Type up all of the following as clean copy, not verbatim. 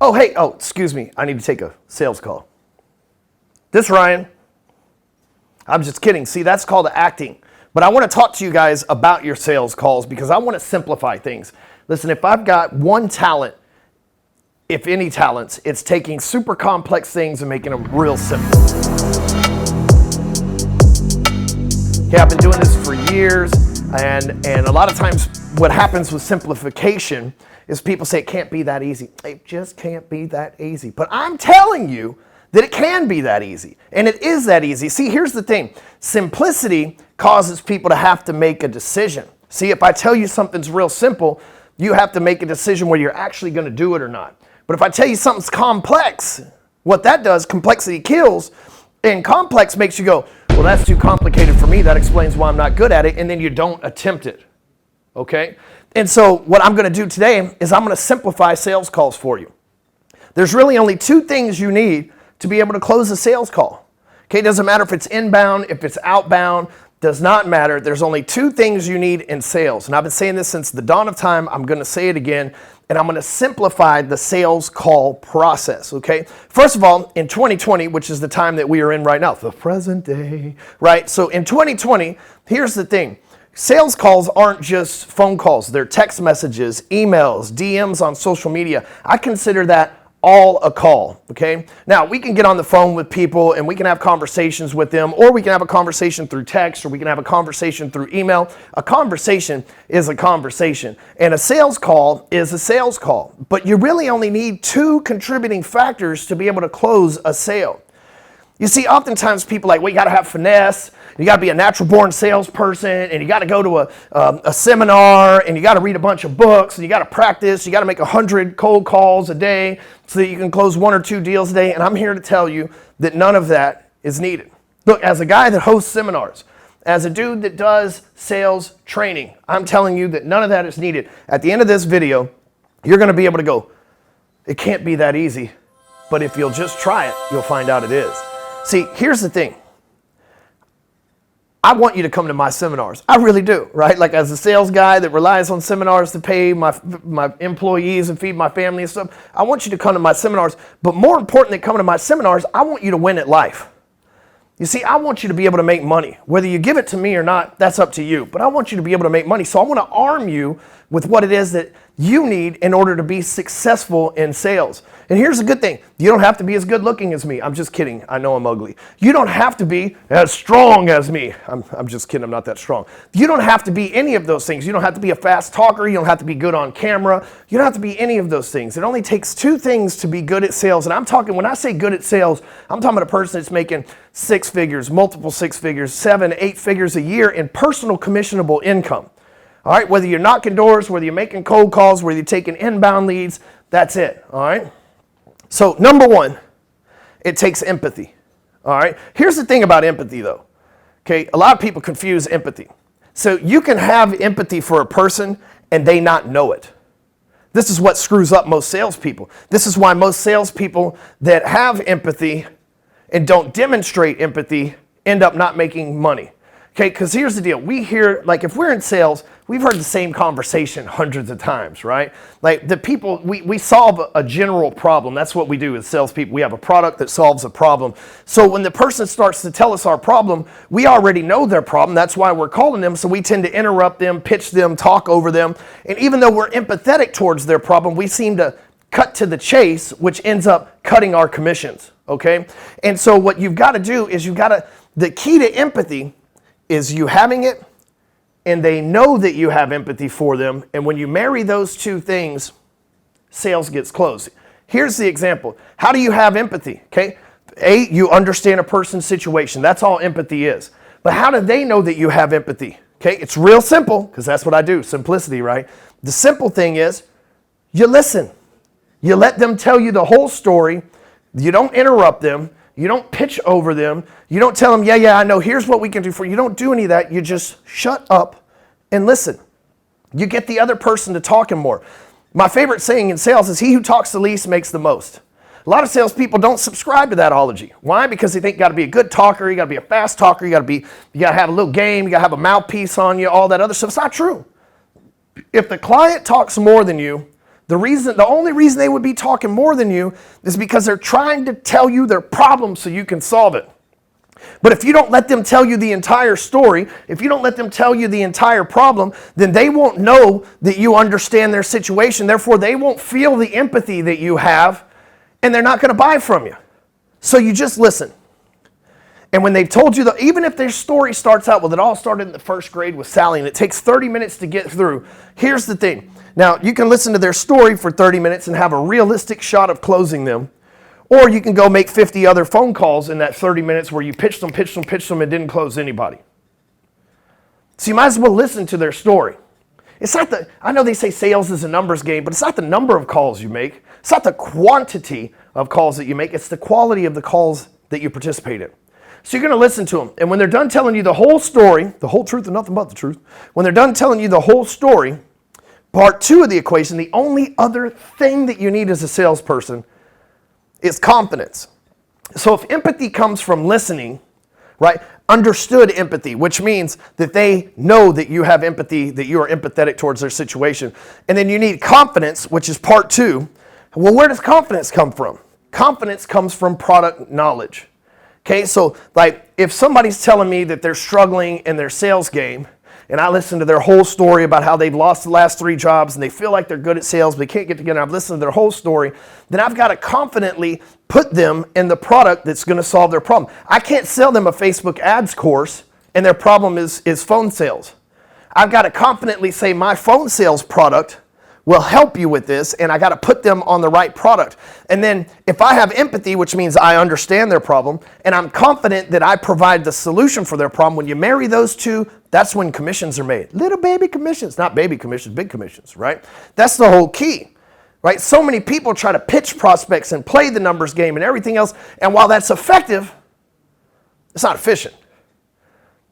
Oh, hey, excuse me. I need to take a sales call. This Ryan. I'm just kidding. See, that's called acting. But I want to talk to you guys about your sales calls because I want to simplify things. Listen, if I've got one talent, if any talents, it's taking super complex things and making them real simple. Okay, I've been doing this for years, and a lot of times what happens with simplification is people say it can't be that easy. It just can't be that easy. But I'm telling you that it can be that easy, and it is that easy. See, here's the thing. Simplicity causes people to have to make a decision. See, if I tell you something's real simple, you have to make a decision whether you're actually going to do it or not. But if I tell you something's complex, what that does, complexity kills, and complex makes you go, well, that's too complicated for me. That explains why I'm not good at it, and then you don't attempt it, okay? And so what I'm going to do today is I'm going to simplify sales calls for you. There's really only two things you need to be able to close a sales call. Okay, it doesn't matter if it's inbound, if it's outbound, does not matter. There's only two things you need in sales. And I've been saying this since the dawn of time. I'm going to say it again, and I'm going to simplify the sales call process, okay? First of all, in 2020, which is the time that we are in right now, the present day, right? So in 2020, here's the thing. Sales calls aren't just phone calls. They're text messages, emails, DMs on social media. I consider that all a call, okay? Now, we can get on the phone with people and we can have conversations with them, or we can have a conversation through text, or we can have a conversation through email. A conversation is a conversation, and a sales call is a sales call. But you really only need two contributing factors to be able to close a sale. You see, oftentimes people are like, well, you got to have finesse, you got to be a natural-born salesperson, and you got to go to a seminar, and you got to read a bunch of books, and you got to practice, you got to make 100 cold calls a day so that you can close 1 or 2 deals a day. And I'm here to tell you that none of that is needed. Look, as a guy that hosts seminars, as a dude that does sales training, I'm telling you that none of that is needed. At the end of this video, you're going to be able to go, it can't be that easy, but if you'll just try it, you'll find out it is. See, here's the thing. I want you to come to my seminars. I really do, right? Like as a sales guy that relies on seminars to pay my employees and feed my family and stuff, I want you to come to my seminars. But more important than coming to my seminars, I want you to win at life. You see, I want you to be able to make money. Whether you give it to me or not, that's up to you. But I want you to be able to make money. So I want to arm you with what it is that you need in order to be successful in sales. And here's the good thing. You don't have to be as good looking as me. I'm just kidding. I know I'm ugly. You don't have to be as strong as me. I'm just kidding. I'm not that strong. You don't have to be any of those things. You don't have to be a fast talker. You don't have to be good on camera. You don't have to be any of those things. It only takes two things to be good at sales. And I'm talking, when I say good at sales, I'm talking about a person that's making 6 figures, multiple 6 figures, 7, 8 figures a year in personal commissionable income. All right, whether you're knocking doors, whether you're making cold calls, whether you're taking inbound leads, that's it, all right? So number one, it takes empathy, all right? Here's the thing about empathy though, okay? A lot of people confuse empathy. So you can have empathy for a person and they not know it. This is what screws up most salespeople. This is why most salespeople that have empathy and don't demonstrate empathy end up not making money. Okay, because here's the deal. We hear, like if we're in sales, we've heard the same conversation hundreds of times, right? Like the people, we solve a general problem. That's what we do as salespeople. We have a product that solves a problem. So when the person starts to tell us our problem, we already know their problem. That's why we're calling them. So we tend to interrupt them, pitch them, talk over them. And even though we're empathetic towards their problem, we seem to cut to the chase, which ends up cutting our commissions, okay? And so what you've got to do is the key to empathy is you having it, and they know that you have empathy for them. And when you marry those two things, sales gets closed. Here's the example. How do you have empathy? Okay, A, you understand a person's situation. That's all empathy is. But how do they know that you have empathy? Okay, it's real simple, because that's what I do, simplicity, right? The simple thing is you listen. You let them tell you the whole story. You don't interrupt them. You don't pitch over them. You don't tell them, yeah, I know, here's what we can do for you. You don't do any of that. You just shut up and listen. You get the other person to talking more. My favorite saying in sales is, he who talks the least makes the most. A lot of salespeople don't subscribe to that ology. Why? Because they think you got to be a good talker, you got to be a fast talker, you got to have a little game, you got to have a mouthpiece on you, all that other stuff. It's not true. If the client talks more than you, The only reason they would be talking more than you is because they're trying to tell you their problem so you can solve it. But if you don't let them tell you the entire story, if you don't let them tell you the entire problem, then they won't know that you understand their situation. Therefore, they won't feel the empathy that you have, and they're not going to buy from you. So you just listen. And when they've told you, even if their story starts out, well, it all started in the first grade with Sally, and it takes 30 minutes to get through. Here's the thing. Now, you can listen to their story for 30 minutes and have a realistic shot of closing them. Or you can go make 50 other phone calls in that 30 minutes where you pitched them, and didn't close anybody. So you might as well listen to their story. It's not I know they say sales is a numbers game, but it's not the number of calls you make. It's not the quantity of calls that you make. It's the quality of the calls that you participate in. So you're going to listen to them. And when they're done telling you the whole story, the whole truth and nothing but the truth, when they're done telling you the whole story, part 2 of the equation, the only other thing that you need as a salesperson is confidence. So if empathy comes from listening, right, understood empathy, which means that they know that you have empathy, that you are empathetic towards their situation. And then you need confidence, which is part 2. Well, where does confidence come from? Confidence comes from product knowledge. Okay, so like if somebody's telling me that they're struggling in their sales game, and I listen to their whole story about how they've lost the last 3 jobs and they feel like they're good at sales, but they can't get together, I've listened to their whole story, then I've got to confidently put them in the product that's going to solve their problem. I can't sell them a Facebook ads course and their problem is phone sales. I've got to confidently say my phone sales product will help you with this, and I got to put them on the right product. And then if I have empathy, which means I understand their problem, and I'm confident that I provide the solution for their problem, when you marry those two, that's when commissions are made. Little baby commissions, not baby commissions, big commissions, right? That's the whole key, right? So many people try to pitch prospects and play the numbers game and everything else, and while that's effective, it's not efficient.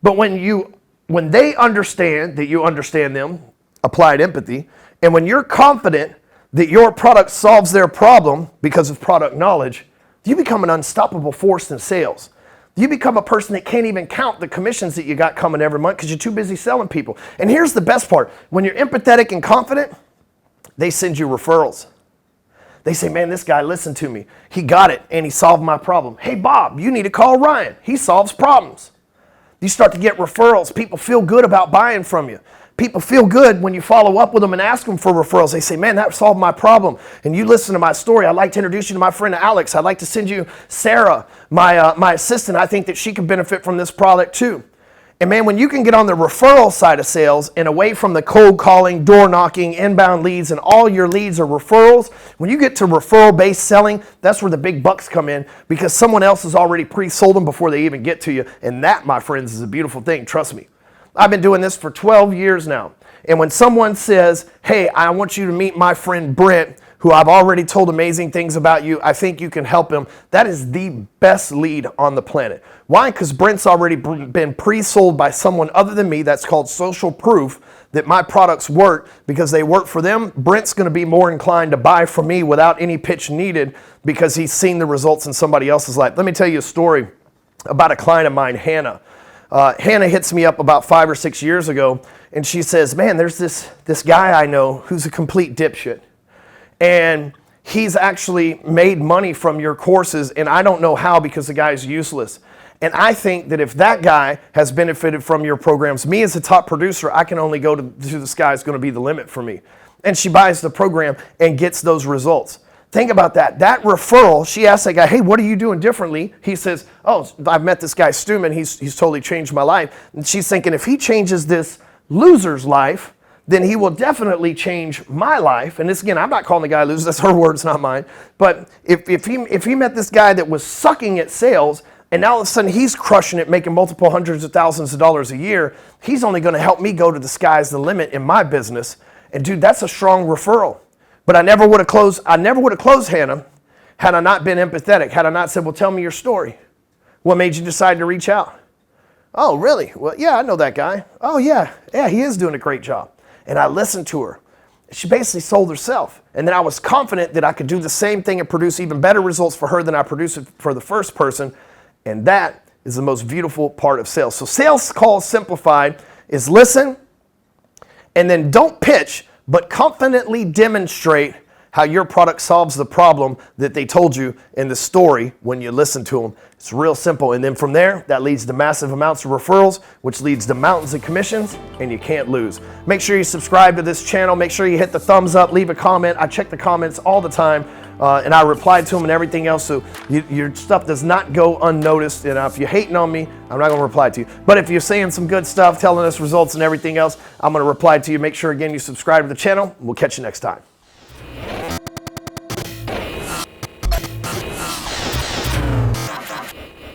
But when they understand that you understand them, applied empathy, and when you're confident that your product solves their problem because of product knowledge, you become an unstoppable force in sales. You become a person that can't even count the commissions that you got coming every month because you're too busy selling people. And here's the best part. When you're empathetic and confident, they send you referrals. They say, man, this guy listened to me. He got it and he solved my problem. Hey, Bob, you need to call Ryan. He solves problems. You start to get referrals. People feel good about buying from you. People feel good when you follow up with them and ask them for referrals. They say, man, that solved my problem. And you listen to my story. I'd like to introduce you to my friend Alex. I'd like to send you Sarah, my assistant. I think that she could benefit from this product too. And man, when you can get on the referral side of sales and away from the cold calling, door knocking, inbound leads, and all your leads are referrals, when you get to referral-based selling, that's where the big bucks come in because someone else has already pre-sold them before they even get to you. And that, my friends, is a beautiful thing. Trust me. I've been doing this for 12 years now. And when someone says, hey, I want you to meet my friend Brent, who I've already told amazing things about you, I think you can help him, that is the best lead on the planet. Why? Because Brent's already been pre-sold by someone other than me. That's called social proof that my products work because they work for them. Brent's going to be more inclined to buy from me without any pitch needed because he's seen the results in somebody else's life. Let me tell you a story about a client of mine, Hannah. Hannah hits me up about 5 or 6 years ago, and she says, man, there's this guy I know who's a complete dipshit. And he's actually made money from your courses, and I don't know how because the guy's useless. And I think that if that guy has benefited from your programs, me as a top producer, I can only go to the sky's going to be the limit for me. And she buys the program and gets those results. Think about that. That referral, she asked that guy, hey, what are you doing differently? He says, oh, I've met this guy, Stewman. He's totally changed my life. And she's thinking, if he changes this loser's life, then he will definitely change my life. And this, again, I'm not calling the guy loser. That's her words, not mine. But if he met this guy that was sucking at sales, and now all of a sudden he's crushing it, making multiple hundreds of thousands of dollars a year, he's only going to help me go to the sky's the limit in my business. And dude, that's a strong referral. But I never would have closed Hannah had I not been empathetic, had I not said, well, tell me your story. What made you decide to reach out? Oh, really? Well, yeah, I know that guy. Oh, yeah, he is doing a great job. And I listened to her. She basically sold herself. And then I was confident that I could do the same thing and produce even better results for her than I produced it for the first person. And that is the most beautiful part of sales. So sales call simplified is listen and then don't pitch, but confidently demonstrate how your product solves the problem that they told you in the story when you listen to them. It's real simple. And then from there, that leads to massive amounts of referrals, which leads to mountains of commissions, and you can't lose. Make sure you subscribe to this channel. Make sure you hit the thumbs up, leave a comment. I check the comments all the time, and I reply to them and everything else, so your stuff does not go unnoticed. And if you're hating on me, I'm not going to reply to you. But if you're saying some good stuff, telling us results and everything else, I'm going to reply to you. Make sure, again, you subscribe to the channel. We'll catch you next time.